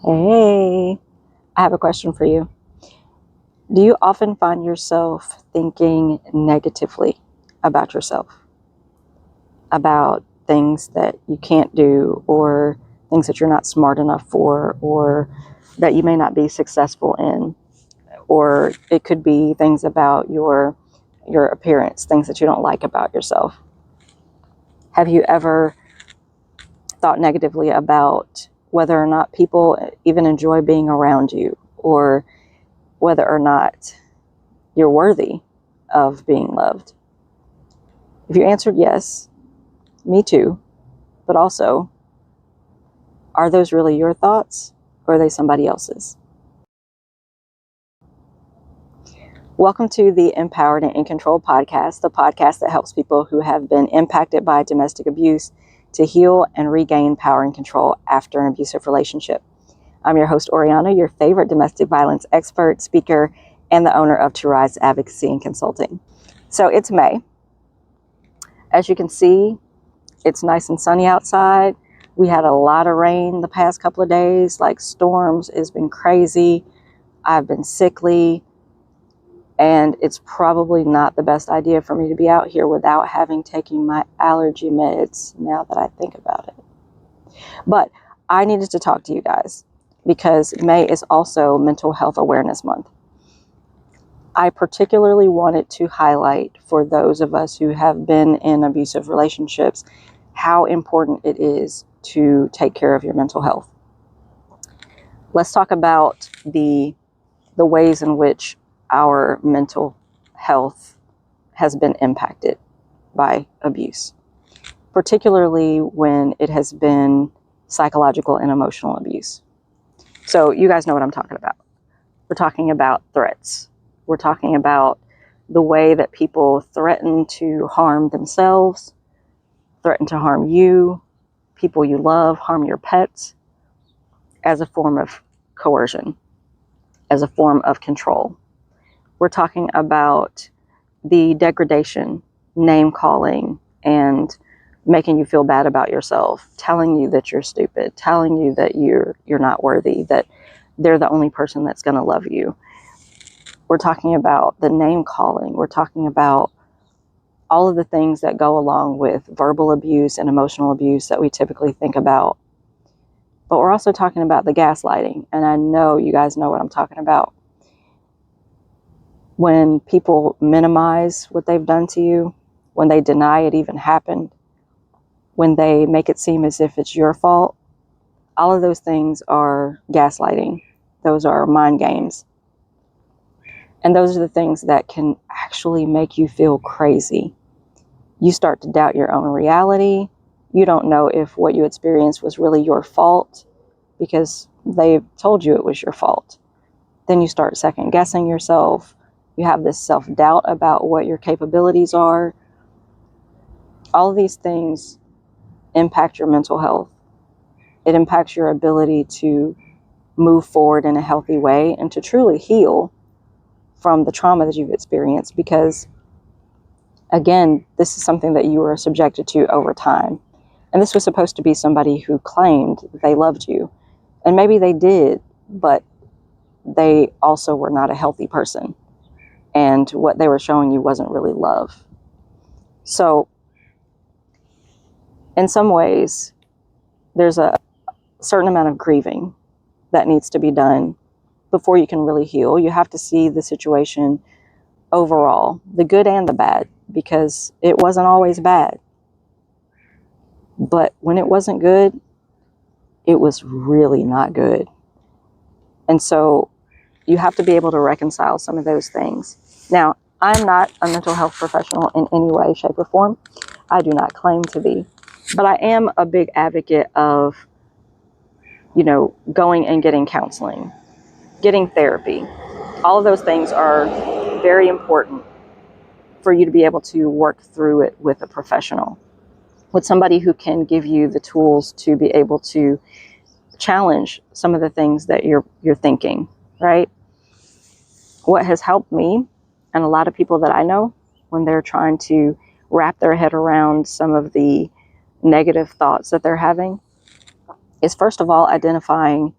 Hey, I have a question for you. Do you often find yourself thinking negatively about yourself? About things that you can't do, or things that you're not smart enough for, or that you may not be successful in? Or it could be things about your appearance, things that you don't like about yourself. Have you ever thought negatively about whether or not people even enjoy being around you, or whether or not you're worthy of being loved? If you answered yes, me too, but also, are those really your thoughts, or are they somebody else's? Welcome to the Empowered and in Control podcast, the podcast that helps people who have been impacted by domestic abuse to heal and regain power and control after an abusive relationship. I'm your host, Oriana, your favorite domestic violence expert, speaker, and the owner of To Rise Advocacy and Consulting. So it's May. As you can see, it's nice and sunny outside. We had a lot of rain the past couple of days, like storms. It's been crazy. I've been sickly, and it's probably not the best idea for me to be out here without having taken my allergy meds, now that I think about it. But I needed to talk to you guys because May is also Mental Health Awareness Month. I particularly wanted to highlight for those of us who have been in abusive relationships how important it is to take care of your mental health. Let's talk about the ways in which our mental health has been impacted by abuse, particularly when it has been psychological and emotional abuse. So you guys know what I'm talking about. We're talking about threats. We're talking about the way that people threaten to harm themselves, threaten to harm you, people you love, harm your pets, as a form of coercion, as a form of control. We're talking about the degradation, name calling, and making you feel bad about yourself, telling you that you're stupid, telling you that you're not worthy, that they're the only person that's going to love you. We're talking about the name calling. We're talking about all of the things that go along with verbal abuse and emotional abuse that we typically think about. But we're also talking about the gaslighting, and I know you guys know what I'm talking about. When people minimize what they've done to you, when they deny it even happened, when they make it seem as if it's your fault, all of those things are gaslighting. Those are mind games. And those are the things that can actually make you feel crazy. You start to doubt your own reality. You don't know if what you experienced was really your fault because they told you it was your fault. Then you start second guessing yourself. You have this self-doubt about what your capabilities are. All of these things impact your mental health. It impacts your ability to move forward in a healthy way and to truly heal from the trauma that you've experienced, because again, this is something that you were subjected to over time. And this was supposed to be somebody who claimed they loved you. And maybe they did, but they also were not a healthy person. And what they were showing you wasn't really love. So in some ways, there's a certain amount of grieving that needs to be done before you can really heal. You have to see the situation overall, the good and the bad, because it wasn't always bad. But when it wasn't good, it was really not good. And so you have to be able to reconcile some of those things. Now, I'm not a mental health professional in any way, shape, or form. I do not claim to be. But I am a big advocate of, going and getting counseling, getting therapy. All of those things are very important for you to be able to work through it with a professional, with somebody who can give you the tools to be able to challenge some of the things that you're thinking, right? What has helped me, and a lot of people that I know, when they're trying to wrap their head around some of the negative thoughts that they're having, is first of all identifying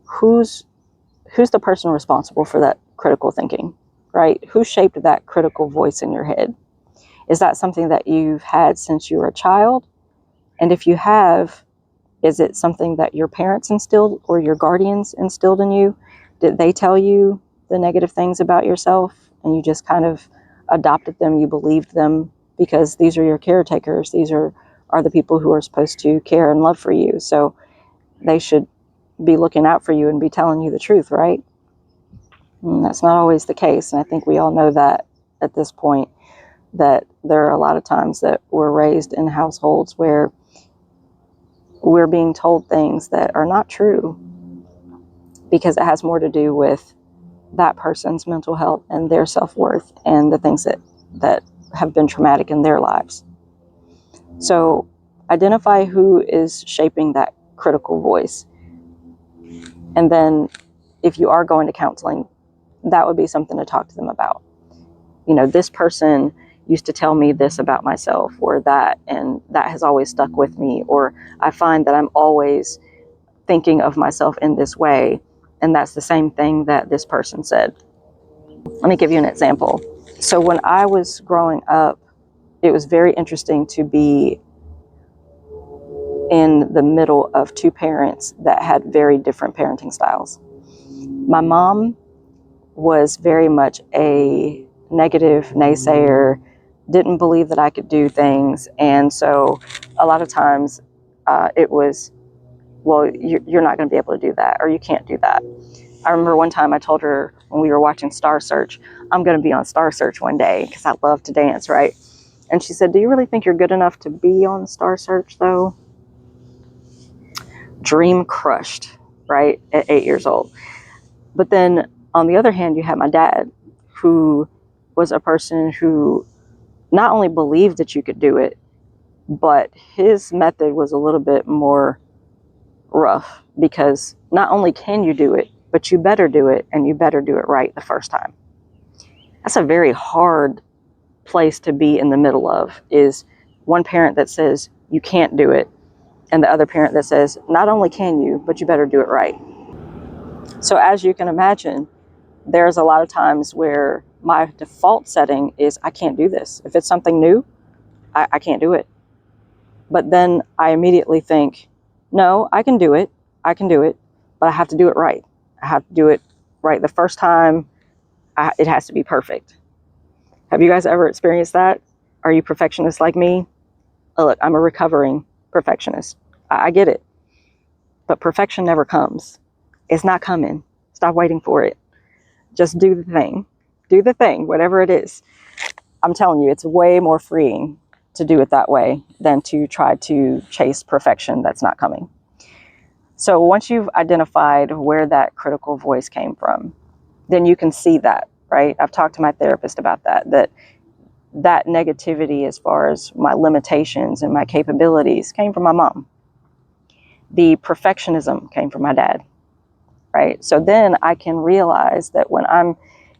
who's the person responsible for that critical thinking, right? Who shaped that critical voice in your head? Is that something that you've had since you were a child? And if you have, is it something that your parents instilled or your guardians instilled in you? Did they tell you the negative things about yourself and you just kind of adopted them, you believed them because these are your caretakers, these are the people who are supposed to care and love for you, so they should be looking out for you and be telling you the truth, right? And that's not always the case, and I think we all know that at this point, that there are a lot of times that we're raised in households where we're being told things that are not true because it has more to do with that person's mental health and their self-worth and the things that have been traumatic in their lives. So identify who is shaping that critical voice. And then if you are going to counseling, that would be something to talk to them about. You know, this person used to tell me this about myself or that, and that has always stuck with me. Or I find that I'm always thinking of myself in this way, and that's the same thing that this person said. Let me give you an example. So when I was growing up, it was very interesting to be in the middle of two parents that had very different parenting styles. My mom was very much a negative naysayer, didn't believe that I could do things. And so a lot of times it was, well, you're not going to be able to do that, or you can't do that. I remember one time I told her when we were watching Star Search, I'm going to be on Star Search one day because I love to dance, right? And she said, do you really think you're good enough to be on Star Search though? Dream crushed, right? At 8 years old. But then on the other hand, you had my dad, who was a person who not only believed that you could do it, but his method was a little bit more rough, because not only can you do it, but you better do it, and you better do it right the first time. That's a very hard place to be in the middle of, is one parent that says you can't do it, and the other parent that says not only can you, but you better do it right. So as you can imagine, there's a lot of times where my default setting is I can't do this. If it's something new, I can't do it. But then I immediately think, no, I can do it. I can do it, but I have to do it right. I have to do it right the first time. It has to be perfect. Have you guys ever experienced that? Are you perfectionists like me? Oh, look, I'm a recovering perfectionist. I get it. But perfection never comes. It's not coming. Stop waiting for it. Just do the thing. Do the thing, whatever it is. I'm telling you, it's way more freeing to do it that way than to try to chase perfection that's not coming. So once you've identified where that critical voice came from, then you can see that, right? I've talked to my therapist about that negativity as far as my limitations and my capabilities came from my mom. The perfectionism came from my dad, right? So then I can realize that when I'm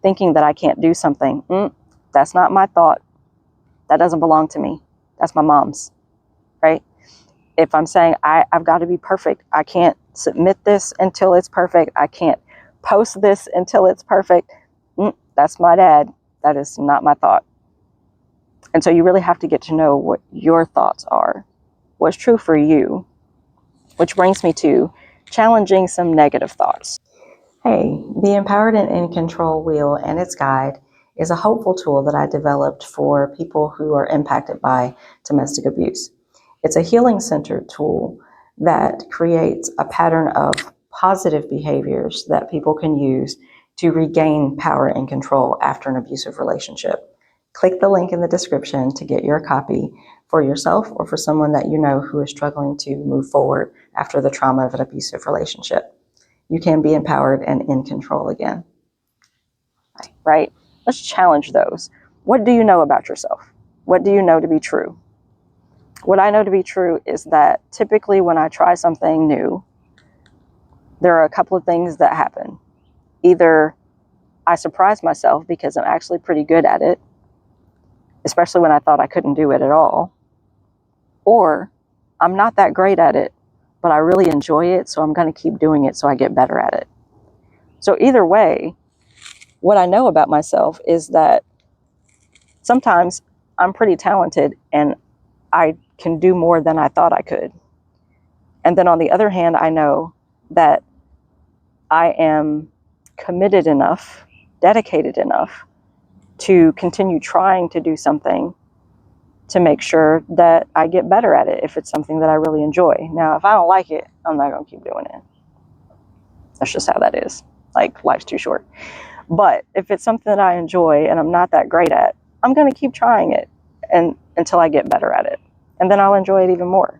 thinking that I can't do something, that's not my thought. That doesn't belong to me. That's my mom's, right? If I'm saying I've got to be perfect, I can't submit this until it's perfect, I can't post this until it's perfect, that's my dad. That is not my thought. And so you really have to get to know what your thoughts are, what's true for you, which brings me to challenging some negative thoughts. Hey, the Empowered and in Control Wheel and its guide is a hopeful tool that I developed for people who are impacted by domestic abuse. It's a healing-centered tool that creates a pattern of positive behaviors that people can use to regain power and control after an abusive relationship. Click the link in the description to get your copy for yourself or for someone that you know who is struggling to move forward after the trauma of an abusive relationship. You can be empowered and in control again. Right? Let's challenge those. What do you know about yourself? What do you know to be true? What I know to be true is that typically when I try something new, there are a couple of things that happen. Either I surprise myself because I'm actually pretty good at it, especially when I thought I couldn't do it at all, or I'm not that great at it, but I really enjoy it, so I'm going to keep doing it so I get better at it. So either way, what I know about myself is that sometimes I'm pretty talented and I can do more than I thought I could. And then on the other hand, I know that I am committed enough, dedicated enough to continue trying to do something to make sure that I get better at it if it's something that I really enjoy. Now, if I don't like it, I'm not going to keep doing it. That's just how that is. Like, life's too short. But if it's something that I enjoy and I'm not that great at, I'm going to keep trying it until I get better at it. And then I'll enjoy it even more.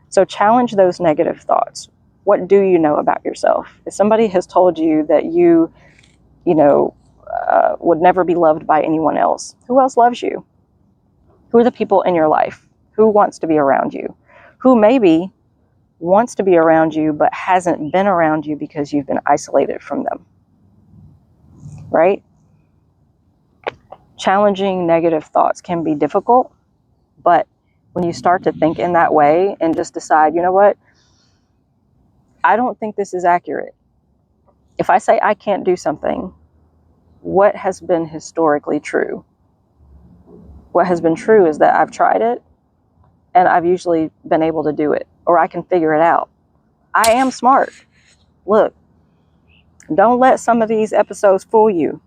So challenge those negative thoughts. What do you know about yourself? If somebody has told you that you would never be loved by anyone else, who else loves you? Who are the people in your life? Who wants to be around you? Who maybe wants to be around you but hasn't been around you because you've been isolated from them, right? Challenging negative thoughts can be difficult, but when you start to think in that way and just decide, you know what? I don't think this is accurate. If I say I can't do something, what has been historically true? What has been true is that I've tried it and I've usually been able to do it, or I can figure it out. I am smart. Look, don't let some of these episodes fool you.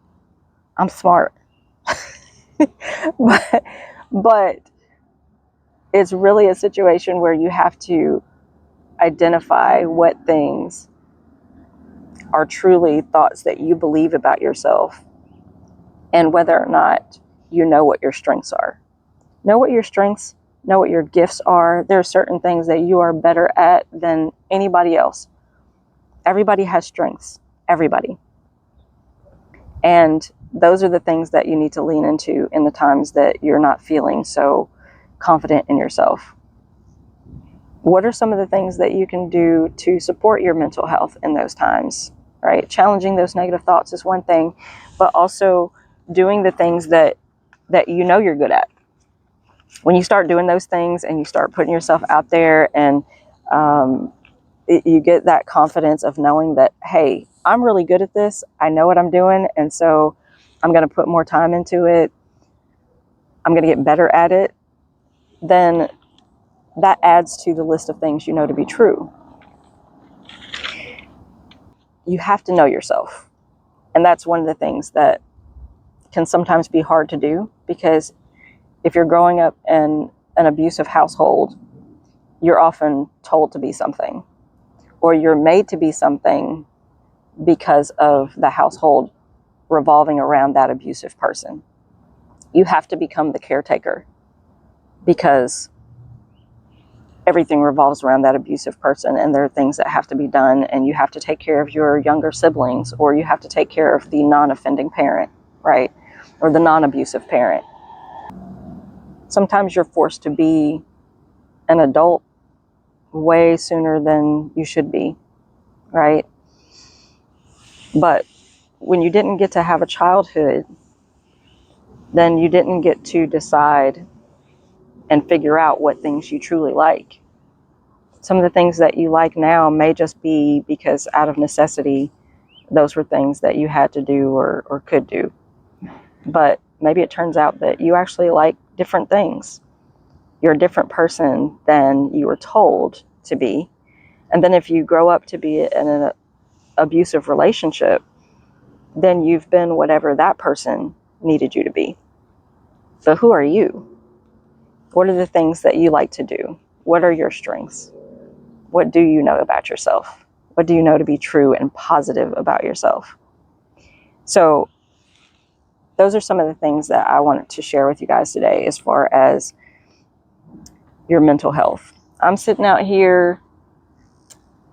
I'm smart. but it's really a situation where you have to identify what things are truly thoughts that you believe about yourself and whether or not you know what your strengths are. Know what your strengths, know what your gifts are. There are certain things that you are better at than anybody else. Everybody has strengths. Everybody. And those are the things that you need to lean into in the times that you're not feeling so confident in yourself. What are some of the things that you can do to support your mental health in those times, right? Challenging those negative thoughts is one thing, but also doing the things that you know you're good at. When you start doing those things and you start putting yourself out there and you get that confidence of knowing that, hey, I'm really good at this. I know what I'm doing. And so I'm going to put more time into it. I'm going to get better at it. Then that adds to the list of things you know to be true. You have to know yourself. And that's one of the things that can sometimes be hard to do, because if you're growing up in an abusive household, you're often told to be something, or you're made to be something because of the household revolving around that abusive person. You have to become the caretaker because everything revolves around that abusive person, and there are things that have to be done, and you have to take care of your younger siblings, or you have to take care of the non-offending parent, right? Or the non-abusive parent. Sometimes you're forced to be an adult way sooner than you should be, right? But when you didn't get to have a childhood, then you didn't get to decide and figure out what things you truly like. Some of the things that you like now may just be because out of necessity, those were things that you had to do or could do. But maybe it turns out that you actually like different things. You're a different person than you were told to be. And then if you grow up to be in an abusive relationship, then you've been whatever that person needed you to be. So who are you? What are the things that you like to do? What are your strengths? What do you know about yourself? What do you know to be true and positive about yourself? So those are some of the things that I wanted to share with you guys today as far as your mental health. I'm sitting out here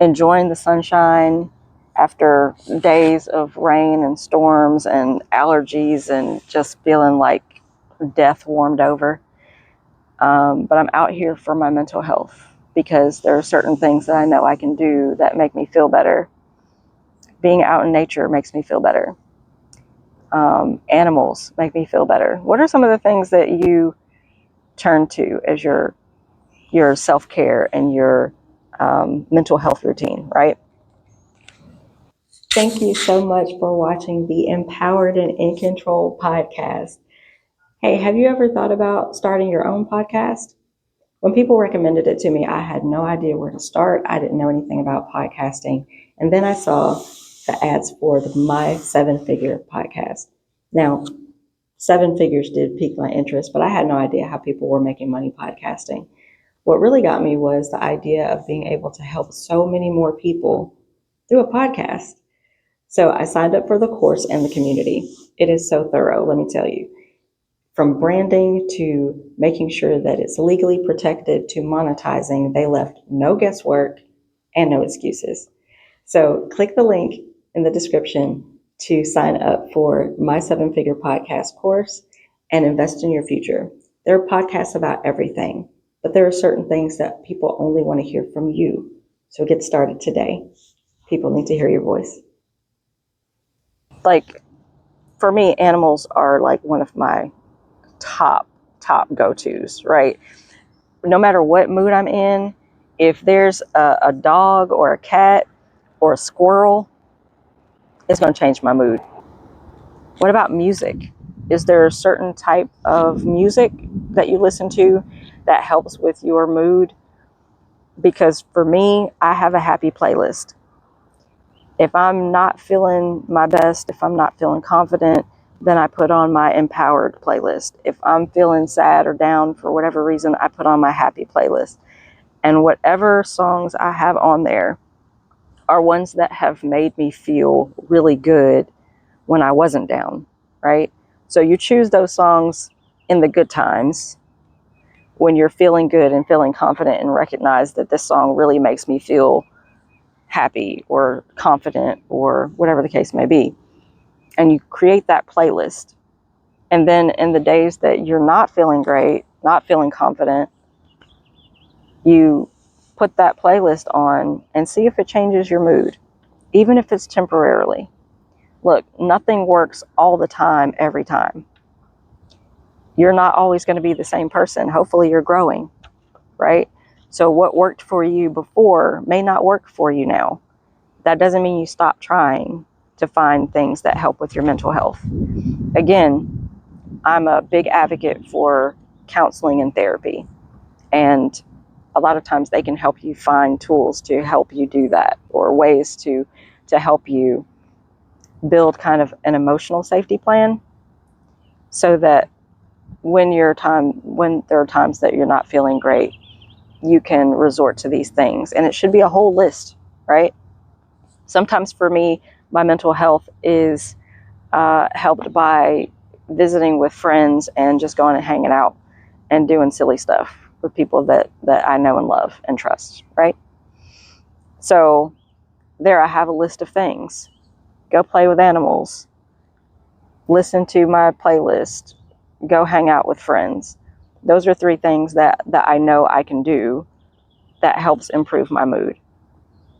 enjoying the sunshine after days of rain and storms and allergies and just feeling like death warmed over. But I'm out here for my mental health because there are certain things that I know I can do that make me feel better. Being out in nature makes me feel better. Animals make me feel better. What are some of the things that you turn to as your self-care and your mental health routine, right? Thank you so much for watching the Empowered and in Control podcast. Hey, have you ever thought about starting your own podcast? When people recommended it to me, I had no idea where to start. I didn't know anything about podcasting. And then I saw the ads for the My Seven Figure podcast. Now, seven figures did pique my interest, but I had no idea how people were making money podcasting. What really got me was the idea of being able to help so many more people through a podcast. So I signed up for the course and the community. It is so thorough, let me tell you. From branding to making sure that it's legally protected to monetizing, they left no guesswork and no excuses. So click the link in the description to sign up for my seven figure podcast course and invest in your future. There are podcasts about everything, but there are certain things that people only want to hear from you. So get started today. People need to hear your voice. Like, for me, animals are like one of my top go-tos, right? No matter what mood I'm in, if there's a dog or a cat or a squirrel, it's going to change my mood. What about music? Is there a certain type of music that you listen to that helps with your mood? Because for me, I have a happy playlist. If I'm not feeling my best, if I'm not feeling confident, then I put on my empowered playlist. If I'm feeling sad or down for whatever reason, I put on my happy playlist. And whatever songs I have on there are ones that have made me feel really good when I wasn't down, right? So you choose those songs in the good times when you're feeling good and feeling confident, and recognize that this song really makes me feel happy or confident or whatever the case may be. And you create that playlist. And then in the days that you're not feeling great, not feeling confident, you put that playlist on and see if it changes your mood, even if it's temporarily. Look, nothing works all the time, every time. You're not always going to be the same person. Hopefully you're growing, right? So what worked for you before may not work for you now. That doesn't mean you stop trying to find things that help with your mental health. Again, I'm a big advocate for counseling and therapy. And a lot of times they can help you find tools to help you do that, or ways to help you build kind of an emotional safety plan, so that when there are times that you're not feeling great, you can resort to these things. And it should be a whole list, right? Sometimes for me, my mental health is helped by visiting with friends and just going and hanging out and doing silly stuff with people that I know and love and trust, right? So there I have a list of things. Go play with animals, listen to my playlist, go hang out with friends. Those are three things that I know I can do that helps improve my mood.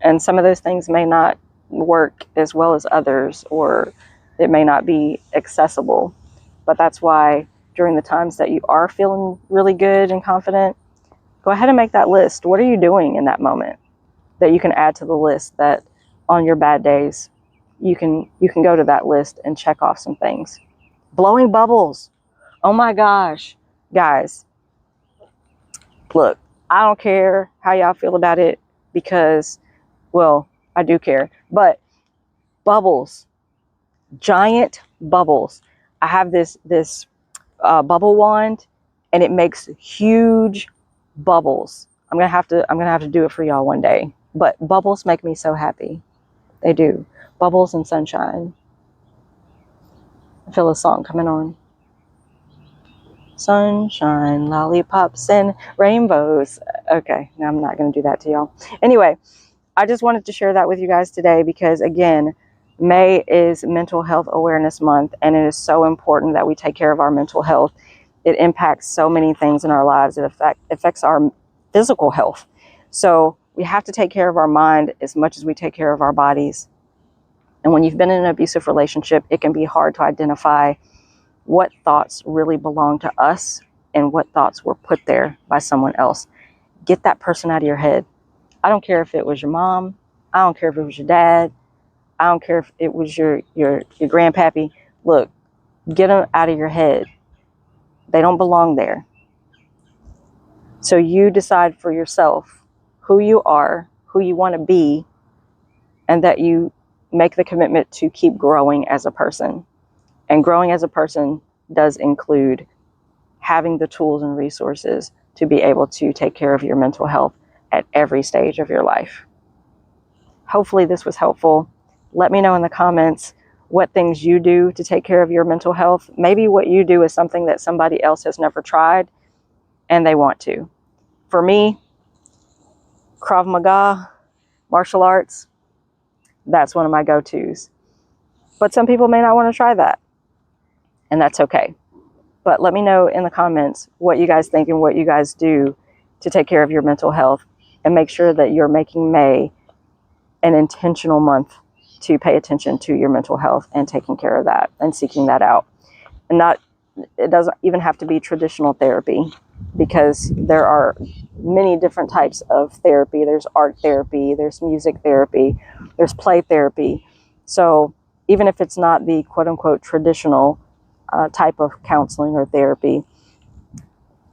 And some of those things may not work as well as others, or it may not be accessible. But that's why during the times that you are feeling really good and confident, go ahead and make that list. What are you doing in that moment that you can add to the list, that on your bad days, you can go to that list and check off some things? Blowing bubbles. Oh my gosh, guys, look, I don't care how y'all feel about it, because, well, I do care, but bubbles, giant bubbles. I have this bubble wand, and it makes huge bubbles. I'm gonna have to do it for y'all one day. But bubbles make me so happy. They do. Bubbles and sunshine. I feel a song coming on. Sunshine, lollipops, and rainbows. Okay, now I'm not going to do that to y'all. Anyway, I just wanted to share that with you guys today, because again, May is Mental Health Awareness Month, and it is so important that we take care of our mental health. It impacts so many things in our lives. It affects our physical health. So we have to take care of our mind as much as we take care of our bodies. And when you've been in an abusive relationship, it can be hard to identify what thoughts really belong to us and what thoughts were put there by someone else. Get that person out of your head. I don't care if it was your mom. I don't care if it was your dad. I don't care if it was your grandpappy. Look, get them out of your head. They don't belong there. So you decide for yourself who you are, who you want to be, and that you make the commitment to keep growing as a person. And growing as a person does include having the tools and resources to be able to take care of your mental health at every stage of your life. Hopefully this was helpful. Let me know in the comments what things you do to take care of your mental health. Maybe what you do is something that somebody else has never tried and they want to. For me, Krav Maga, martial arts, that's one of my go-tos. But some people may not want to try that, and that's okay. But let me know in the comments what you guys think and what you guys do to take care of your mental health, and make sure that you're making May an intentional month to pay attention to your mental health and taking care of that and seeking that out. And it doesn't even have to be traditional therapy, because there are many different types of therapy. There's art therapy, there's music therapy, there's play therapy. So even if it's not the quote unquote traditional type of counseling or therapy,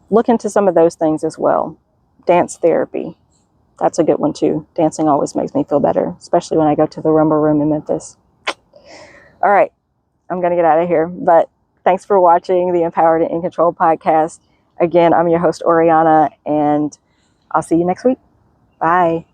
look into some of those things as well. Dance therapy, that's a good one too. Dancing always makes me feel better, especially when I go to the Rumba Room in Memphis. All right, I'm going to get out of here, but thanks for watching the Empowered and In Control podcast. Again, I'm your host, Oriana, and I'll see you next week. Bye.